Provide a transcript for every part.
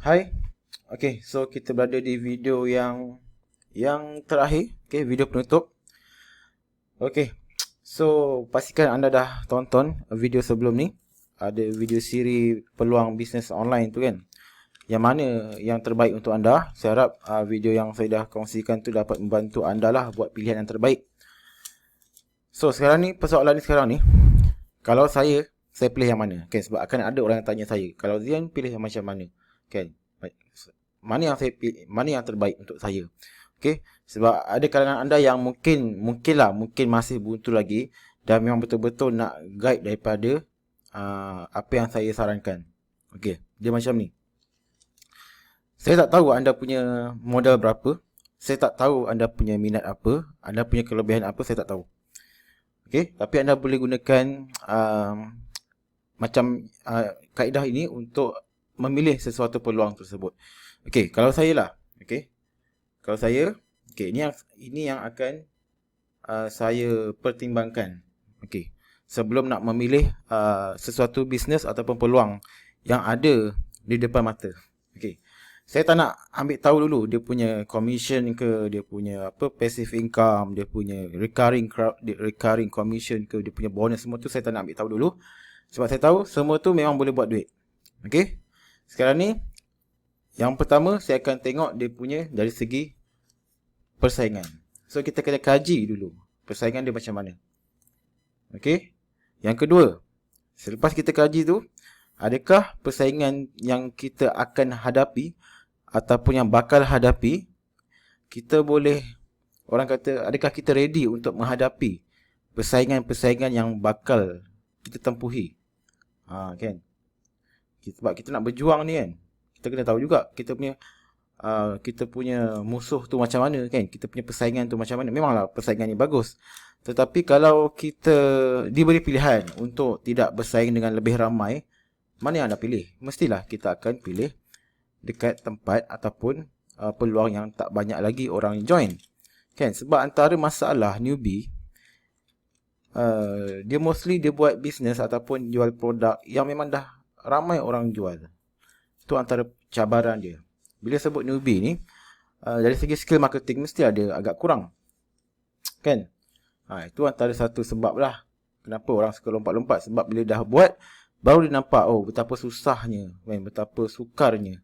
Hai. Okay, so kita berada di video yang terakhir. Okay, video penutup. Okay, so pastikan anda dah tonton video sebelum ni. Ada video siri peluang bisnes online tu kan. Yang mana yang terbaik untuk anda. Saya harap video yang saya dah kongsikan tu dapat membantu anda lah buat pilihan yang terbaik. So sekarang ni, persoalan ni sekarang ni, kalau saya pilih yang mana? Okay, sebab akan ada orang yang tanya saya, kalau Zian pilih yang macam mana? Okay, mana yang saya pilih, mana yang terbaik untuk saya? Okay, sebab ada kalangan anda yang mungkin masih buntu lagi dan memang betul-betul nak guide daripada apa yang saya sarankan. Okay, dia macam ni. Saya tak tahu anda punya modal berapa. Saya tak tahu anda punya minat apa. Anda punya kelebihan apa, saya tak tahu. Okay, tapi anda boleh gunakan macam kaedah ini untuk memilih sesuatu peluang tersebut. Okay, kalau saya lah. Okay, kalau saya, okay, ini yang akan saya pertimbangkan. Okay, sebelum nak memilih sesuatu bisnes ataupun peluang yang ada di depan mata. Okay, saya tak nak ambil tahu dulu dia punya commission ke, dia punya apa passive income, dia punya recurring commission ke, dia punya bonus, semua tu saya tak nak ambil tahu dulu. Sebab saya tahu semua tu memang boleh buat duit. Okay, sekarang ni yang pertama saya akan tengok dia punya dari segi persaingan. So kita kena kaji dulu persaingan dia macam mana. Okay, yang kedua, selepas kita kaji tu, adakah persaingan yang kita akan hadapi ataupun yang bakal hadapi, kita boleh, orang kata, adakah kita ready untuk menghadapi persaingan-persaingan yang bakal kita tempuhi? Kan? Sebab kita nak berjuang ni kan, kita kena tahu juga kita punya musuh tu macam mana kan, kita punya persaingan tu macam mana. Memanglah persaingan ni bagus, tetapi kalau kita diberi pilihan untuk tidak bersaing dengan lebih ramai, mana yang anda pilih? Mestilah kita akan pilih dekat tempat ataupun peluang yang tak banyak lagi orang join. Kan? Sebab antara masalah newbie, dia mostly dia buat bisnes ataupun jual produk yang memang dah ramai orang jual. Itu antara cabaran dia. Bila sebut newbie ni, dari segi skill marketing mesti ada agak kurang. Kan? Itu antara satu sebab lah kenapa orang suka lompat-lompat. Sebab bila dah buat, baru dia nampak, oh betapa susahnya, kan? Betapa sukarnya.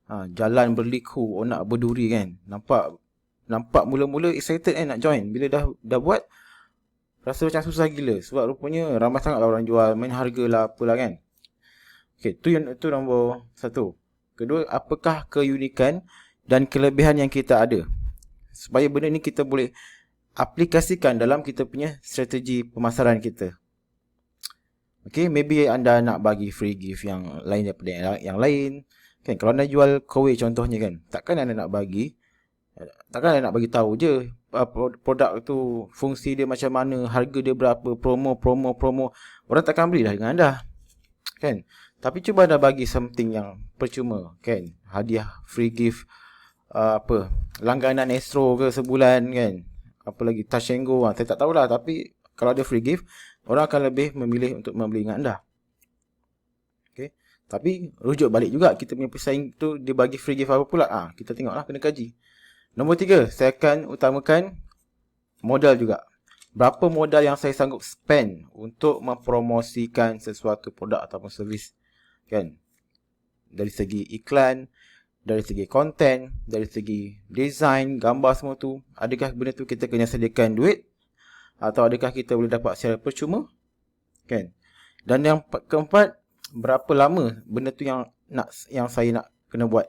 Jalan berliku, nak berduri kan. Nampak mula-mula excited nak join. Bila dah buat, rasa macam susah gila. Sebab rupanya ramai sangat orang jual, main harga lah apalah kan. Okay, itu nombor satu. Kedua, apakah keunikan dan kelebihan yang kita ada, supaya benda ni kita boleh aplikasikan dalam kita punya strategi pemasaran kita. Okay, maybe anda nak bagi free gift yang lain daripada yang lain. Kan, kalau anda jual kowe contohnya kan, takkan anda nak bagi tahu je produk tu fungsi dia macam mana, harga dia berapa, promo. Orang takkan belilah dengan anda. Kan? Tapi cuba anda bagi something yang percuma, kan? Hadiah, free gift, langganan Astro ke sebulan kan? Apa lagi, Touch and Go, saya tak tahulah. Tapi kalau ada free gift, orang akan lebih memilih untuk membeli dengan anda. Okay? Tapi rujuk balik juga, kita punya pesaing tu dia bagi free gift apa pula? Kita tengoklah, kena kaji. Nombor 3, saya akan utamakan modal juga. Berapa modal yang saya sanggup spend untuk mempromosikan sesuatu produk ataupun servis, kan? Dari segi iklan, dari segi konten, dari segi design, gambar, semua tu. Adakah benda tu kita kena sediakan duit, atau adakah kita boleh dapat secara percuma, kan? Dan yang keempat, berapa lama benda tu yang saya nak kena buat.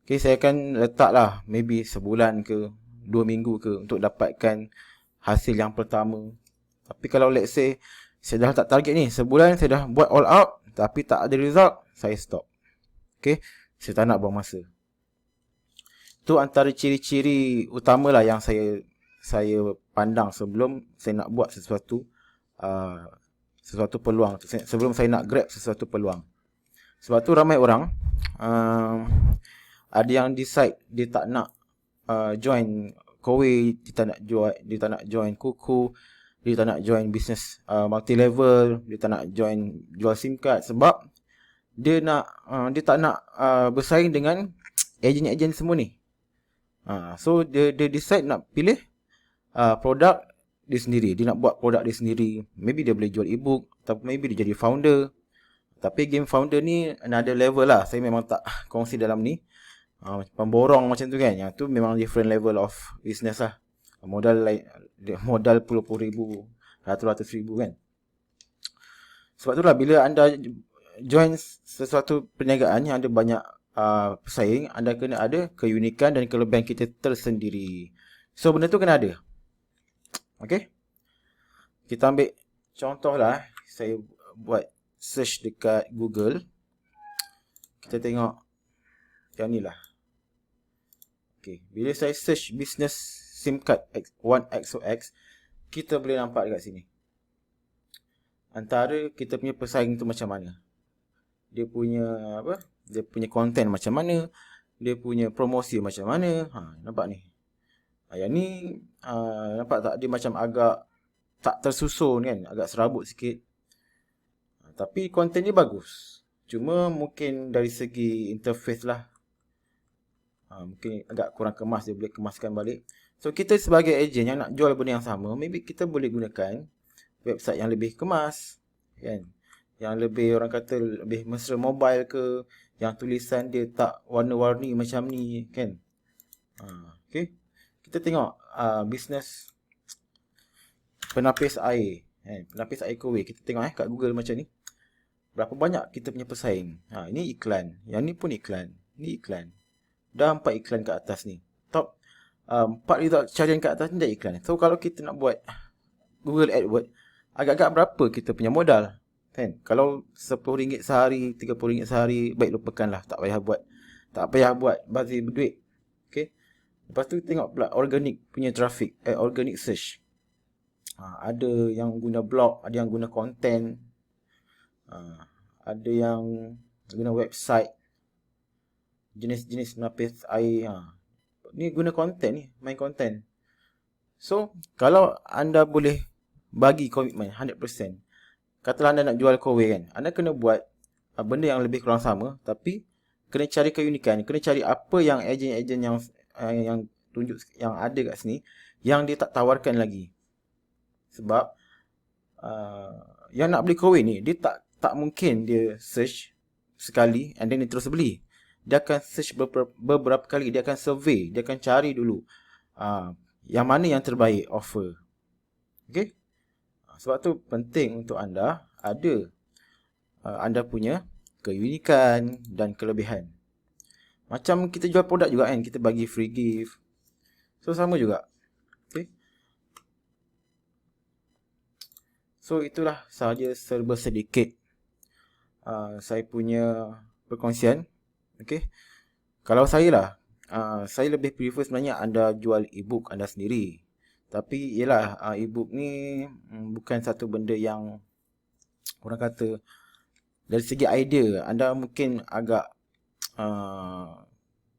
Okay, saya akan letaklah maybe sebulan ke 2 minggu ke untuk dapatkan hasil yang pertama. Tapi kalau let's say saya dah letak target ni, sebulan saya dah buat all out tapi tak ada result, saya stop. Okay, saya tak nak buang masa. Itu antara ciri-ciri utamalah yang saya pandang sebelum saya nak buat sesuatu peluang, sebelum saya nak grab sesuatu peluang. Sebab tu ramai orang ada yang decide dia tak nak join kowe, dia tak nak join kuku, dia tak nak join business multi level, dia tak nak join jual SIM card. Sebab dia tak nak bersaing dengan ejen-ejen semua ni. So dia decide nak pilih produk dia sendiri. Dia nak buat produk dia sendiri. Maybe dia boleh jual ebook, atau maybe dia jadi founder. Tapi game founder ni another level lah. Saya memang tak kongsi dalam ni. Pemborong macam tu kan, yang tu memang different level of business lah. Modal puluh-puluh ribu, ratus-ratus ribu kan. Sebab itulah bila anda join sesuatu perniagaan yang ada banyak pesaing, anda kena ada keunikan dan kelebihan kita tersendiri. So benda tu kena ada. Okay, kita ambil contoh lah. Saya buat search dekat Google. Kita tengok yang ni lah. Okay, bila saya search business SIM card OneXOX, kita boleh nampak dekat sini antara kita punya pesaing tu macam mana. Dia punya dia punya content macam mana, dia punya promosi macam mana. Nampak ni. Yang ni nampak tak, dia macam agak tak tersusun kan, agak serabut sikit. Tapi konten ni bagus. Cuma mungkin dari segi interface lah, mungkin agak kurang kemas, dia boleh kemaskan balik. So kita sebagai ejen yang nak jual benda yang sama, maybe kita boleh gunakan website yang lebih kemas kan, yang lebih, orang kata lebih mesra mobile ke, yang tulisan dia tak warna-warni macam ni kan. Okay, kita tengok bisnes penapis air kan, penapis air Kowe. Kita tengok kat Google macam ni, berapa banyak kita punya pesaing. Ini iklan, yang ni pun iklan, ni iklan. Dah 4 iklan kat atas ni. Top 4 result carian kat atas ni dah iklan. So kalau kita nak buat Google AdWords, agak-agak berapa kita punya modal kan? Kalau RM10 sehari, RM30 sehari, baik lupakanlah, tak payah buat bazir berduit. Okay, lepas tu tengok pula organic punya traffic, organic search. Ada yang guna blog, ada yang guna content, ada yang guna website, jenis-jenis menapis air. Ni guna konten ni, main konten. So kalau anda boleh bagi komitmen 100%, katalah anda nak jual Kowe kan, anda kena buat benda yang lebih kurang sama, tapi kena cari keunikan, kena cari apa yang ejen-ejen yang tunjuk, yang ada kat sini, yang dia tak tawarkan lagi. Sebab yang nak beli Kowe ni, dia tak mungkin dia search sekali and then dia terus beli. Dia akan search beberapa kali, dia akan survey, dia akan cari dulu yang mana yang terbaik offer. Okay, sebab tu penting untuk anda ada anda punya keunikan dan kelebihan. Macam kita jual produk juga kan, kita bagi free gift. So sama juga. Okay, so itulah sahaja serba sedikit saya punya perkongsian. Okay, kalau saya lah, saya lebih prefer sebenarnya anda jual ebook anda sendiri. Tapi yelah, ebook ni bukan satu benda yang, orang kata, dari segi idea anda mungkin agak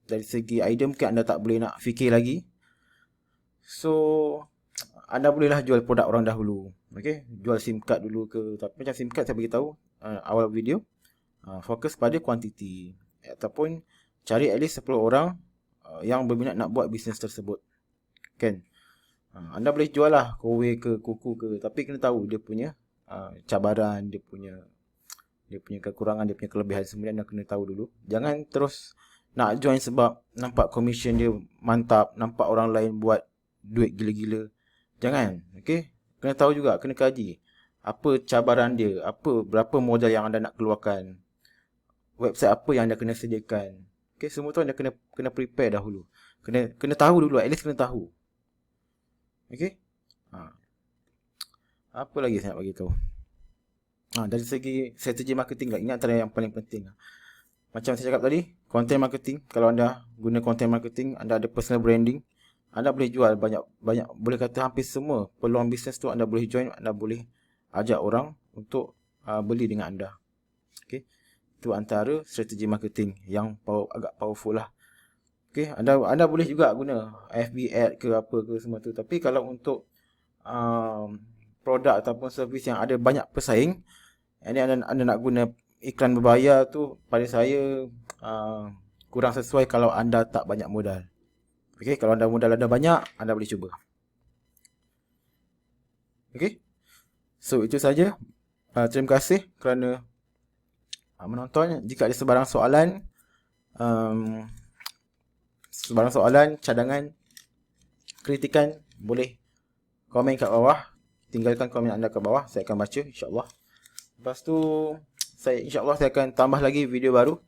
dari segi idea mungkin anda tak boleh nak fikir lagi. So anda bolehlah jual produk orang dahulu. Okay, jual SIM card dulu ke. Tapi macam SIM card saya beritahu awal video, fokus pada kuantiti, ataupun cari at least 10 orang yang berminat nak buat bisnes tersebut kan. Anda boleh jual lah Kowe ke, kuku ke, tapi kena tahu dia punya cabaran, dia punya kekurangan, dia punya kelebihan semua. Anda kena tahu dulu. Jangan terus nak join sebab nampak commission dia mantap, nampak orang lain buat duit gila-gila. Jangan. Okay, kena tahu juga, kena kaji apa cabaran dia, berapa modal yang anda nak keluarkan, website apa yang anda kena sediakan. Okay, semua tu anda kena prepare dahulu. Kena tahu dulu, at least kena tahu. Okay, apa lagi saya nak bagi tahu? Dari segi strategi marketing lah, ini antara yang paling penting. Macam saya cakap tadi, content marketing. Kalau anda guna content marketing, anda ada personal branding, anda boleh jual banyak, boleh kata hampir semua peluang bisnes tu anda boleh join, anda boleh ajak orang untuk beli dengan anda. Okay, itu antara strategi marketing yang agak powerful lah. Okay, anda boleh juga guna FB ad ke apa ke semua tu. Tapi kalau untuk produk ataupun servis yang ada banyak pesaing, and anda nak guna iklan berbayar tu pada saya kurang sesuai kalau anda tak banyak modal. Okey, kalau anda modal ada banyak, anda boleh cuba. Okey. So itu saja. Terima kasih kerana menonton. Jika ada sebarang soalan, cadangan, kritikan, boleh komen kat bawah. Tinggalkan komen anda kat bawah, saya akan baca insya-Allah. Lepas tu insya-Allah saya akan tambah lagi video baru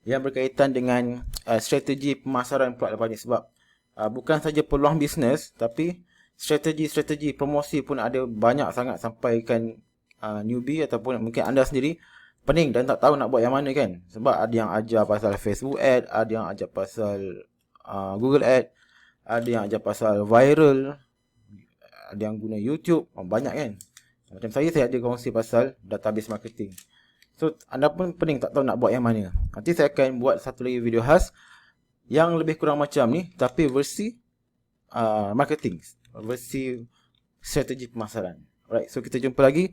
yang berkaitan dengan strategi pemasaran produk lepas ni, sebab bukan saja peluang bisnes, tapi strategi promosi pun ada banyak sangat sampaikan newbie ataupun mungkin anda sendiri pening dan tak tahu nak buat yang mana kan. Sebab ada yang ajar pasal Facebook ad, ada yang ajar pasal Google ad, ada yang ajar pasal viral, ada yang guna YouTube, banyak kan. Macam saya ada kongsi pasal database marketing. So anda pun pening tak tahu nak buat yang mana. Nanti saya akan buat satu lagi video khas yang lebih kurang macam ni, tapi versi marketing, versi strategi pemasaran. Alright, so kita jumpa lagi.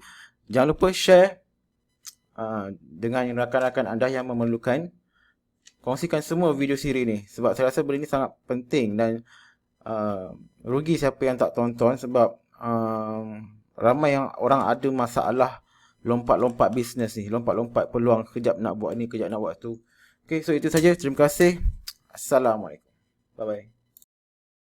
Jangan lupa share dengan rakan-rakan anda yang memerlukan. Kongsikan semua video siri ni, sebab saya rasa benda ni sangat penting dan rugi siapa yang tak tonton, sebab ramai yang orang ada masalah lompat-lompat bisnes ni, lompat-lompat peluang, kejap nak buat ni, kejap nak buat tu. Okay, so itu saja. Terima kasih. Assalamualaikum. Bye-bye.